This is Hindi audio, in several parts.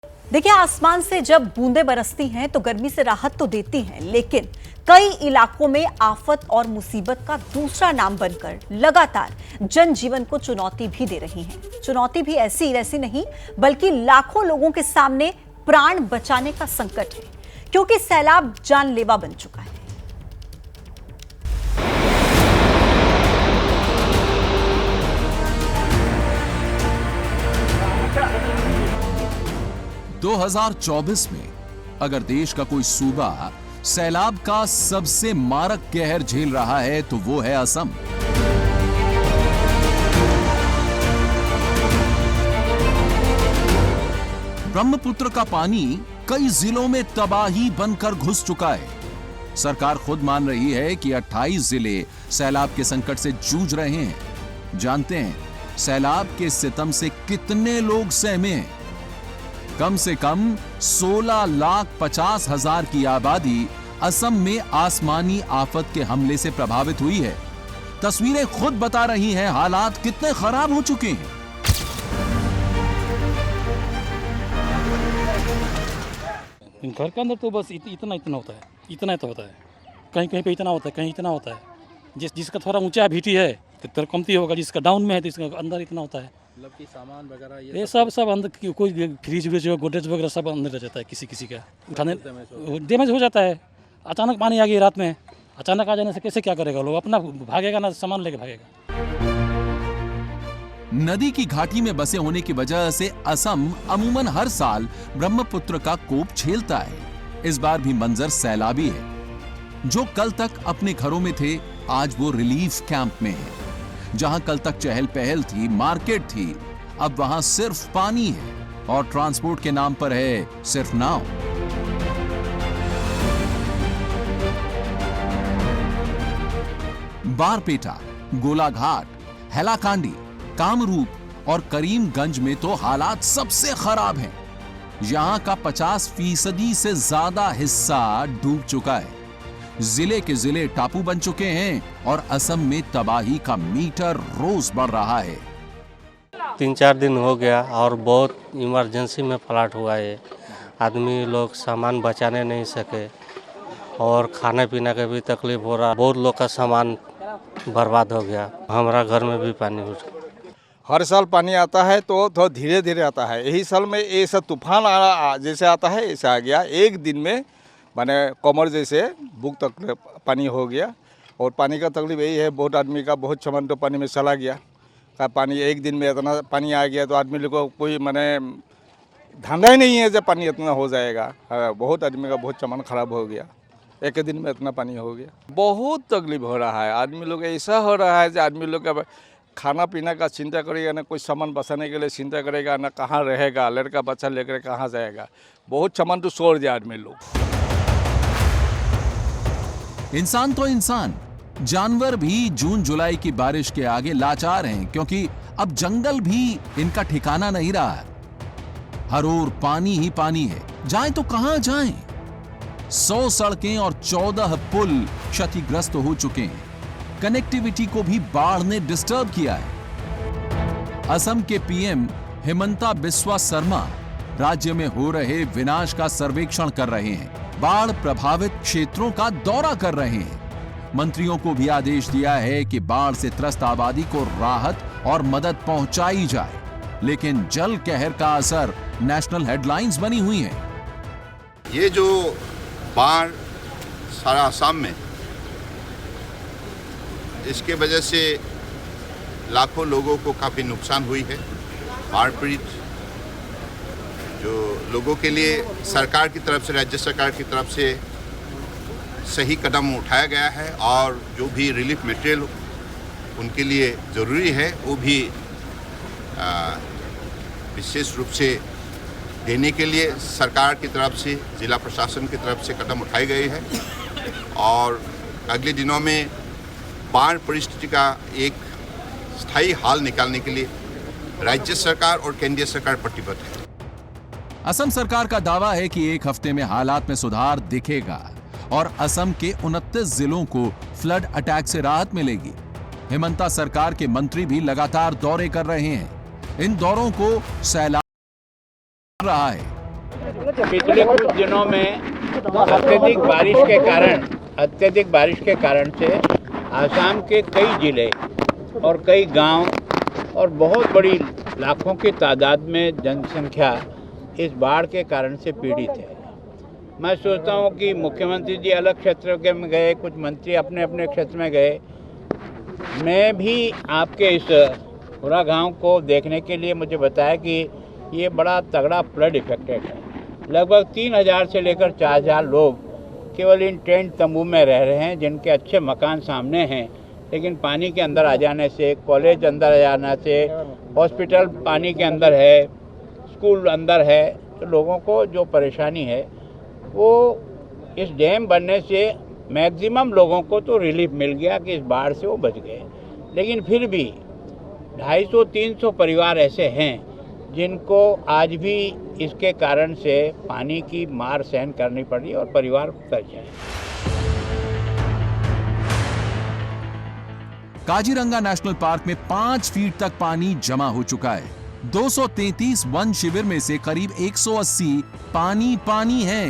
देखिए, आसमान से जब बूंदें बरसती हैं तो गर्मी से राहत तो देती हैं, लेकिन कई इलाकों में आफत और मुसीबत का दूसरा नाम बनकर लगातार जनजीवन को चुनौती भी दे रही हैं। चुनौती भी ऐसी वैसी नहीं, बल्कि लाखों लोगों के सामने प्राण बचाने का संकट है, क्योंकि सैलाब जानलेवा बन चुका है। 2024 में अगर देश का कोई सूबा सैलाब का सबसे मारक कहर झेल रहा है तो वो है असम। ब्रह्मपुत्र का पानी कई जिलों में तबाही बनकर घुस चुका है। सरकार खुद मान रही है कि 28 जिले सैलाब के संकट से जूझ रहे हैं। जानते हैं सैलाब के सितम से कितने लोग सहमे हैं? कम से कम 16,50,000 की आबादी असम में आसमानी आफत के हमले से प्रभावित हुई है। तस्वीरें खुद बता रही हैं हालात कितने खराब हो चुके हैं। घर के अंदर तो बस इतना होता है, इतना तो होता है। कहीं कहीं पे इतना होता है, कहीं इतना होता है। जिसका थोड़ा ऊंचा भीटी है तो थोड़ा कमती होगा, जिसका डाउन में है तो इसका अंदर इतना होता है। मतलब कि सामान वगैरह ये सब अंदर, कोई फ्रिज व्रिज गोदरेज वगैरह सब अंदर रह जाता है। किसी का उठाने डैमेज हो जाता है। अचानक पानी आ गया रात में, अचानक आ जाने से कैसे क्या करेगा लोग? अपना भागेगा ना, सामान लेके भागेगा। नदी की घाटी में बसे होने की वजह से असम अमूमन हर साल ब्रह्मपुत्र का कोप झेलता है। इस बार भी मंजर सैलाबी है। जो कल तक अपने घरों में थे, आज वो रिलीफ कैंप में है। जहां कल तक चहल पहल थी, मार्केट थी, अब वहां सिर्फ पानी है और ट्रांसपोर्ट के नाम पर है सिर्फ नाव। बारपेटा, गोलाघाट, हैलाकांडी, कामरूप और करीमगंज में तो हालात सबसे खराब हैं। यहां का 50% से ज्यादा हिस्सा डूब चुका है। जिले के जिले टापू बन चुके हैं और असम में तबाही का मीटर रोज बढ़ रहा है। 3-4 दिन हो गया और बहुत इमरजेंसी में फ्लड हुआ है। आदमी लोग सामान बचाने नहीं सके और खाने पीने का भी तकलीफ हो रहा। बहुत लोग का सामान बर्बाद हो गया। हमारा घर में भी पानी उठ। हर साल पानी आता है तो थोड़ा धीरे धीरे आता है। यही साल में ऐसा तूफान जैसे आता है ऐसे आ गया। एक दिन में माने कमर जैसे बुक तक पानी हो गया। और पानी का तकलीफ यही है, बहुत आदमी का बहुत सामान तो पानी में चला गया। का पानी एक दिन में इतना पानी आ गया तो आदमी लोग को कोई माने धंधा ही नहीं है जब पानी इतना हो जाएगा। बहुत आदमी का बहुत सामान खराब हो गया। एक दिन में इतना पानी हो गया, बहुत तकलीफ हो रहा है। आदमी लोग ऐसा हो रहा है जो आदमी लोग का खाना पीना का चिंता करेगा, ना कोई सामान बचाने के लिए चिंता करेगा, ना कहाँ रहेगा, लड़का बच्चा लेकर कहाँ जाएगा। बहुत सामान तो छोड़ दिया आदमी लोग। इंसान तो इंसान, जानवर भी जून जुलाई की बारिश के आगे लाचार हैं, क्योंकि अब जंगल भी इनका ठिकाना नहीं रहा है। हर ओर पानी ही पानी है, जाएं तो कहां जाएं? 100 सड़कें और 14 पुल क्षतिग्रस्त हो चुके हैं। कनेक्टिविटी को भी बाढ़ ने डिस्टर्ब किया है। असम के पीएम हिमंता बिस्वा शर्मा राज्य में हो रहे विनाश का सर्वेक्षण कर रहे हैं। बाढ़ प्रभावित क्षेत्रों का दौरा कर रहे हैं। मंत्रियों को भी आदेश दिया है कि बाढ़ से त्रस्त आबादी को राहत और मदद पहुंचाई जाए। लेकिन जल कहर का असर नेशनल हेडलाइंस बनी हुई है। ये जो बाढ़ सारा असम में, इसके वजह से लाखों लोगों को काफ़ी नुकसान हुई है। बाढ़ पीड़ित जो लोगों के लिए सरकार की तरफ से, राज्य सरकार की तरफ से सही कदम उठाया गया है और जो भी रिलीफ मटेरियल उनके लिए ज़रूरी है वो भी विशेष रूप से देने के लिए सरकार की तरफ से, जिला प्रशासन की तरफ से कदम उठाए गए हैं। और अगले दिनों में बाढ़ परिस्थिति का एक स्थायी हल निकालने के लिए राज्य सरकार और केंद्रीय सरकार प्रतिबद्ध है। असम सरकार का दावा है कि एक हफ्ते में हालात में सुधार दिखेगा और असम के 29 जिलों को फ्लड अटैक से राहत मिलेगी। हिमंता सरकार के मंत्री भी लगातार दौरे कर रहे हैं। इन दौरों को सैलाब रहा है। पिछले कुछ दिनों में अत्यधिक बारिश के कारण से आसाम के कई जिले और कई गांव और बहुत बड़ी लाखों की तादाद में जनसंख्या इस बाढ़ के कारण से पीड़ित है। मैं सोचता हूं कि मुख्यमंत्री जी अलग क्षेत्रों के में गए, कुछ मंत्री अपने अपने क्षेत्र में गए। मैं भी आपके इस पूरा गांव को देखने के लिए मुझे बताया कि ये बड़ा तगड़ा फ्लड इफेक्टेड है। लगभग 3000 से लेकर 4000 लोग केवल इन टेंट तंबू में रह रहे हैं, जिनके अच्छे मकान सामने हैं, लेकिन पानी के अंदर आ जाने से, कॉलेज अंदर आ जाने से, हॉस्पिटल पानी के अंदर है, स्कूल अंदर है, तो लोगों को जो परेशानी है वो इस डैम बनने से मैक्सिमम लोगों को तो रिलीफ मिल गया कि इस बाढ़ से वो बच गए। लेकिन फिर भी 250-300 परिवार ऐसे हैं जिनको आज भी इसके कारण से पानी की मार सहन करनी पड़ी और परिवार तज है। काजीरंगा नेशनल पार्क में 5 फीट तक पानी जमा हो चुका है। 233 वन शिविर में से करीब 180 पानी हैं।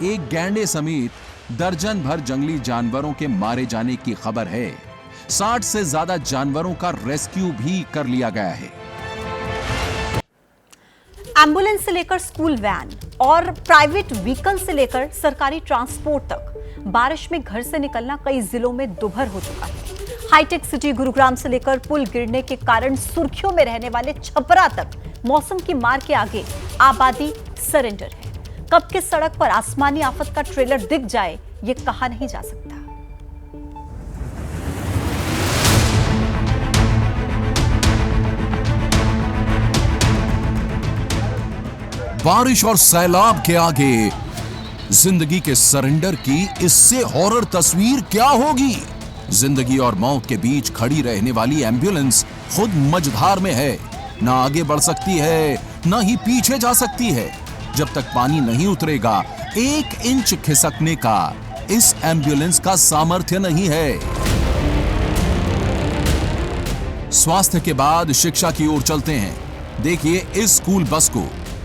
एक गैंडे समेत दर्जन भर जंगली जानवरों के मारे जाने की खबर है। 60 से ज्यादा जानवरों का रेस्क्यू भी कर लिया गया है। एम्बुलेंस से लेकर स्कूल वैन और प्राइवेट व्हीकल से लेकर सरकारी ट्रांसपोर्ट तक बारिश में घर से निकलना कई जिलों में दुभर हो चुका है। हाईटेक सिटी गुरुग्राम से लेकर पुल गिरने के कारण सुर्खियों में रहने वाले छपरा तक मौसम की मार के आगे आबादी सरेंडर है। कब किस सड़क पर आसमानी आफत का ट्रेलर दिख जाए ये कहा नहीं जा सकता। बारिश और सैलाब के आगे जिंदगी के सरेंडर की इससे हॉरर तस्वीर क्या होगी। जिंदगी और मौत के बीच खड़ी रहने वाली एम्बुलेंस खुद मझधार में है, ना आगे बढ़ सकती है ना ही पीछे जा सकती है। जब तक पानी नहीं उतरेगा 1 इंच खिसकने का इस एम्बुलेंस का सामर्थ्य नहीं है। स्वास्थ्य के बाद शिक्षा की ओर चलते हैं। देखिए इस स्कूल बस को,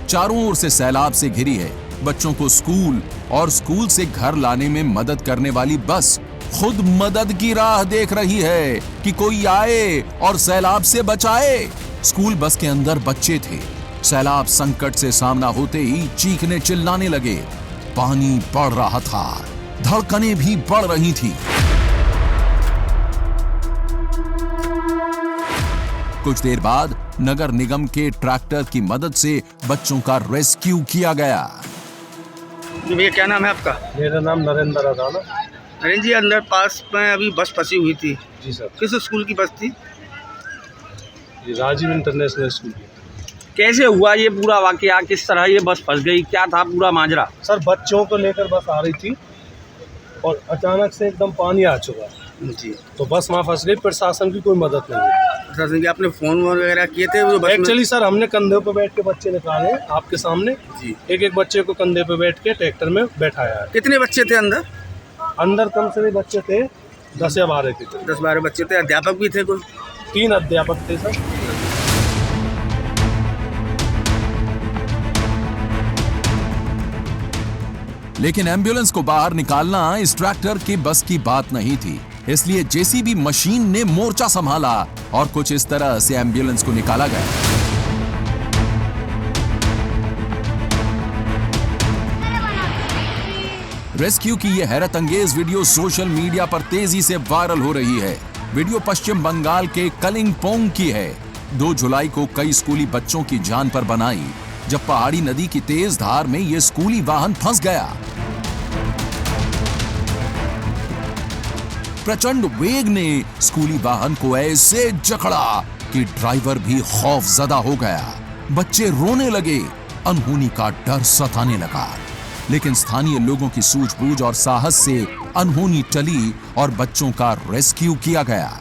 चारों ओर से सैलाब से घिरी है। बच्चों को स्कूल और स्कूल से घर लाने में मदद करने वाली बस खुद मदद की राह देख रही है कि कोई आए और सैलाब से बचाए। स्कूल बस के अंदर बच्चे थे। सैलाब संकट से सामना होते ही चीखने चिल्लाने लगे। पानी बढ़ रहा था, धड़कनें भी बढ़ रही थी। कुछ देर बाद नगर निगम के ट्रैक्टर की मदद से बच्चों का रेस्क्यू किया गया। भैया क्या नाम है आपका? मेरा नाम नरेंद्र अदाना। नरेंद्र जी, अंदर पास में अभी बस फंसी हुई थी। जी सर। किस स्कूल की बस थी? ये राजीव इंटरनेशनल स्कूल की। कैसे हुआ ये पूरा वाकया? किस तरह ये बस फंस गई? क्या था पूरा माजरा? सर बच्चों को लेकर बस आ रही थी और अचानक से एकदम पानी आ चुका जी, तो बस वहाँ फंस गई। प्रशासन की कोई मदद नहीं हुई। प्रशासन की आपने फोन वगैरह किए थे? एक्चुअली सर हमने कंधे पे बैठ के बच्चे निकाले आपके सामने जी। एक बच्चे को कंधे पे बैठ के ट्रैक्टर में बैठाया है। कितने बच्चे थे अंदर? अंदर कम से कम बच्चे थे 10 या 12 के। 10-12 बच्चे थे। अध्यापक भी थे कोई? 3 अध्यापक थे सर। लेकिन एम्बुलेंस को बाहर निकालना इस ट्रैक्टर की बस की बात नहीं थी, इसलिए जेसीबी मशीन ने मोर्चा संभाला और कुछ इस तरह से एम्बुलेंस को निकाला गया। रेस्क्यू की यह हैरत अंगेज वीडियो सोशल मीडिया पर तेजी से वायरल हो रही है। वीडियो पश्चिम बंगाल के कलिंगपोंग की है। 2 जुलाई को कई स्कूली बच्चों की जान पर बनाई जब पहाड़ी नदी की तेज धार में यह स्कूली वाहन फंस गया। प्रचंड वेग ने स्कूली वाहन को ऐसे जकड़ा कि ड्राइवर भी खौफजदा हो गया। बच्चे रोने लगे, अनहोनी का डर सताने लगा। लेकिन स्थानीय लोगों की सूझबूझ और साहस से अनहोनी टली और बच्चों का रेस्क्यू किया गया।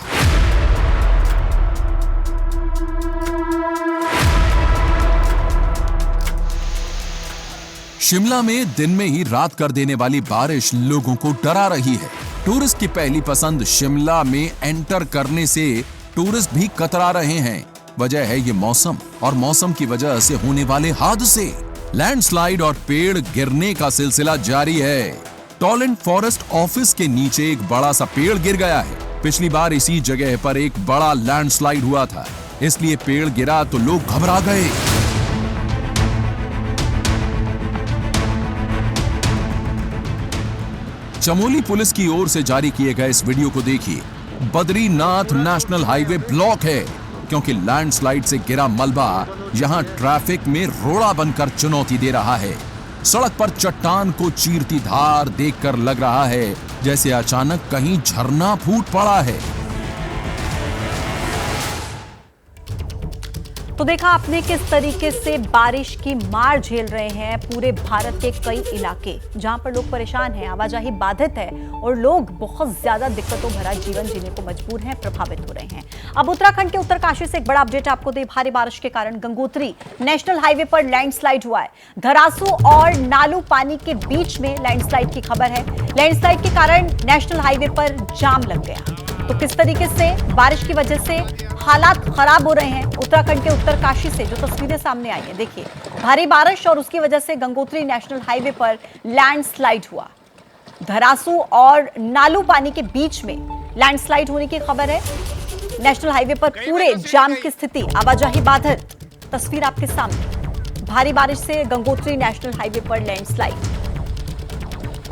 शिमला में दिन में ही रात कर देने वाली बारिश लोगों को डरा रही है। टूरिस्ट की पहली पसंद शिमला में एंटर करने से टूरिस्ट भी कतरा रहे हैं। वजह है ये मौसम और मौसम की वजह से होने वाले हादसे। लैंडस्लाइड और पेड़ गिरने का सिलसिला जारी है। टॉलेंट फॉरेस्ट ऑफिस के नीचे एक बड़ा सा पेड़ गिर गया है। पिछली बार इसी जगह पर एक बड़ा लैंडस्लाइड हुआ था, इसलिए पेड़ गिरा तो लोग घबरा गए। चमोली पुलिस की ओर से जारी किए गए इस वीडियो को देखिए। बद्रीनाथ नेशनल हाईवे ब्लॉक है क्योंकि लैंडस्लाइड से गिरा मलबा यहां ट्रैफिक में रोड़ा बनकर चुनौती दे रहा है। सड़क पर चट्टान को चीरती धार देखकर लग रहा है जैसे अचानक कहीं झरना फूट पड़ा है। तो देखा आपने किस तरीके से बारिश की मार झेल रहे हैं पूरे भारत के कई इलाके, जहां पर लोग परेशान हैं, आवाजाही बाधित है और लोग बहुत ज्यादा दिक्कतों भरा जीवन जीने को मजबूर हैं, प्रभावित हो रहे हैं। अब उत्तराखंड के उत्तरकाशी से एक बड़ा अपडेट आपको दे। भारी बारिश के कारण गंगोत्री नेशनल हाईवे पर लैंडस्लाइड हुआ है। धरासू और नालू पानी के बीच में लैंडस्लाइड की खबर है। लैंडस्लाइड के कारण नेशनल हाईवे पर जाम लग गया। तो किस तरीके से बारिश की वजह से हालात खराब हो रहे हैं उत्तराखंड के उत्तरकाशी से जो तस्वीरें सामने आई हैं, देखिए। भारी बारिश और उसकी वजह से गंगोत्री नेशनल हाईवे पर लैंडस्लाइड हुआ। धरासू और नालू पानी के बीच में लैंडस्लाइड होने की खबर है। नेशनल हाईवे पर पूरे जाम की स्थिति, आवाजाही बाधित। तस्वीर आपके सामने। भारी बारिश से गंगोत्री नेशनल हाईवे पर लैंडस्लाइड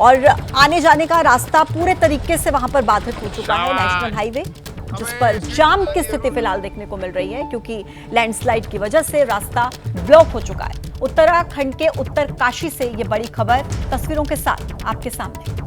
और आने जाने का रास्ता पूरे तरीके से वहां पर बाधित हो चुका है नेशनल हाईवे, जिस पर जाम की स्थिति फिलहाल देखने को मिल रही है क्योंकि लैंडस्लाइड की वजह से रास्ता ब्लॉक हो चुका है। उत्तराखंड के उत्तरकाशी से ये बड़ी खबर तस्वीरों के साथ आपके सामने।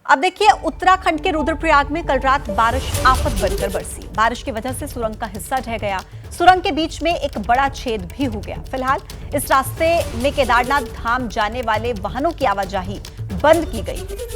अब देखिए, उत्तराखंड के रुद्रप्रयाग में कल रात बारिश आफत बनकर बरसी। बारिश की वजह से सुरंग का हिस्सा ढह गया। सुरंग के बीच में एक बड़ा छेद भी हो गया। फिलहाल इस रास्ते में केदारनाथ धाम जाने वाले वाहनों की आवाजाही बंद की गई है।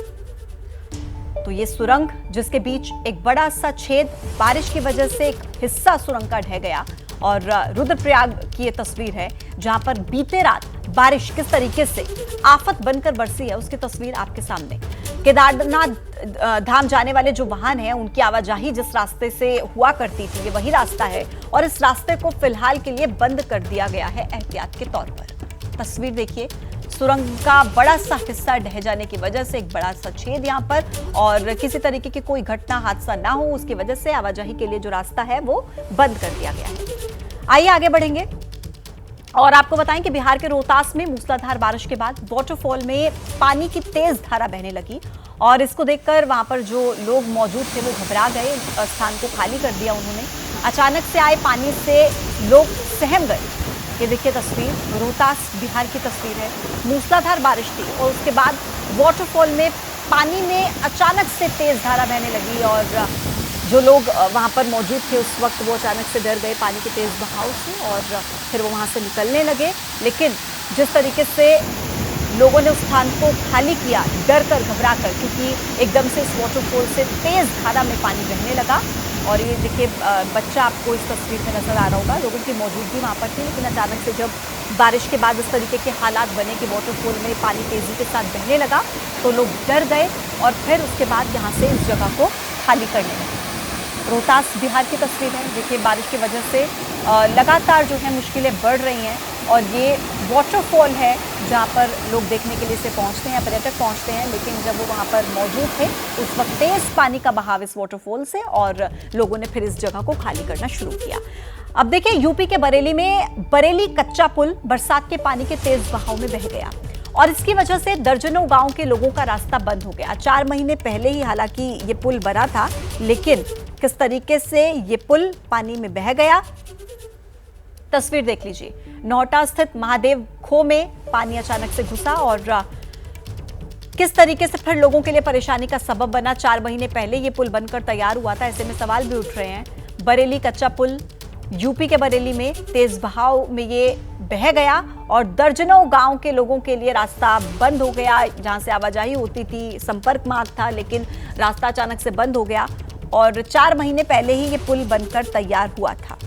तो ये सुरंग जिसके बीच एक बड़ा सा छेद, बारिश की वजह से एक हिस्सा सुरंग का ढह गया। और रुद्रप्रयाग की ये तस्वीर है जहां पर बीते रात बारिश किस तरीके से आफत बनकर बरसी है, उसकी तस्वीर आपके सामने। केदारनाथ धाम जाने वाले जो वाहन हैं उनकी आवाजाही जिस रास्ते से हुआ करती थी, ये वही रास्ता है और इस रास्ते को फिलहाल के लिए बंद कर दिया गया है एहतियात के तौर पर। तस्वीर देखिए, सुरंग का बड़ा सा हिस्सा ढह जाने की वजह से एक बड़ा सा छेद यहाँ पर, और किसी तरीके की कोई घटना हादसा ना हो उसकी वजह से आवाजाही के लिए जो रास्ता है वो बंद कर दिया गया है। आइए आगे बढ़ेंगे और आपको बताएं कि बिहार के रोहतास में मूसलाधार बारिश के बाद वाटरफॉल में पानी की तेज धारा बहने लगी और इसको देखकर वहां पर जो लोग मौजूद थे वो घबरा गए। स्थान को खाली कर दिया उन्होंने। अचानक से आए पानी से लोग सहम गए। ये देखिए तस्वीर, रोहतास बिहार की तस्वीर है। मूसलाधार बारिश थी और उसके बाद वाटरफॉल में पानी में अचानक से तेज धारा बहने लगी और जो लोग वहां पर मौजूद थे उस वक्त वो अचानक से डर गए पानी के तेज बहाव से और फिर वो वहां से निकलने लगे। लेकिन जिस तरीके से लोगों ने उस स्थान को खाली किया, डर कर, घबरा कर, क्योंकि एकदम से इस वाटरफॉल से तेज धारा में पानी बहने लगा। और ये देखिए बच्चा आपको इस तस्वीर में नजर आ रहा होगा। लोगों की मौजूदगी वहाँ पर थी, लेकिन अचानक से जब बारिश के बाद इस तरीके के हालात बने कि वाटरफॉल में पानी तेजी के साथ बहने लगा तो लोग डर गए और फिर उसके बाद यहाँ से इस जगह को खाली करने लगे। रोहतास बिहार की तस्वीर है। देखिए बारिश की वजह से लगातार जो है मुश्किलें बढ़ रही हैं और ये वाटरफॉल है जहाँ पर लोग देखने के लिए से पहुँचते हैं, पर्यटक पहुँचते हैं, लेकिन जब वो वहाँ पर मौजूद थे उस वक्त तेज पानी का बहाव इस वाटरफॉल से और लोगों ने फिर इस जगह को खाली करना शुरू किया। अब देखिए यूपी के बरेली में बरेली कच्चा पुल बरसात के पानी के तेज बहाव में बह गया और इसकी वजह से दर्जनों गांव के लोगों का रास्ता बंद हो गया। 4 महीने पहले ही हालांकि ये पुल बना था, लेकिन किस तरीके से ये पुल पानी में बह गया, तस्वीर देख लीजिए। नौहटा स्थित महादेव खो में पानी अचानक से घुसा और किस तरीके से फिर लोगों के लिए परेशानी का सबब बना। 4 महीने पहले ये पुल बनकर तैयार हुआ था, ऐसे में सवाल भी उठ रहे हैं। बरेली कच्चा पुल यूपी के बरेली में तेज बहाव में ये बह गया और दर्जनों गांव के लोगों के लिए रास्ता बंद हो गया। जहां से आवाजाही होती थी, संपर्क मार्ग था, लेकिन रास्ता अचानक से बंद हो गया और 4 महीने पहले ही ये पुल बनकर तैयार हुआ था।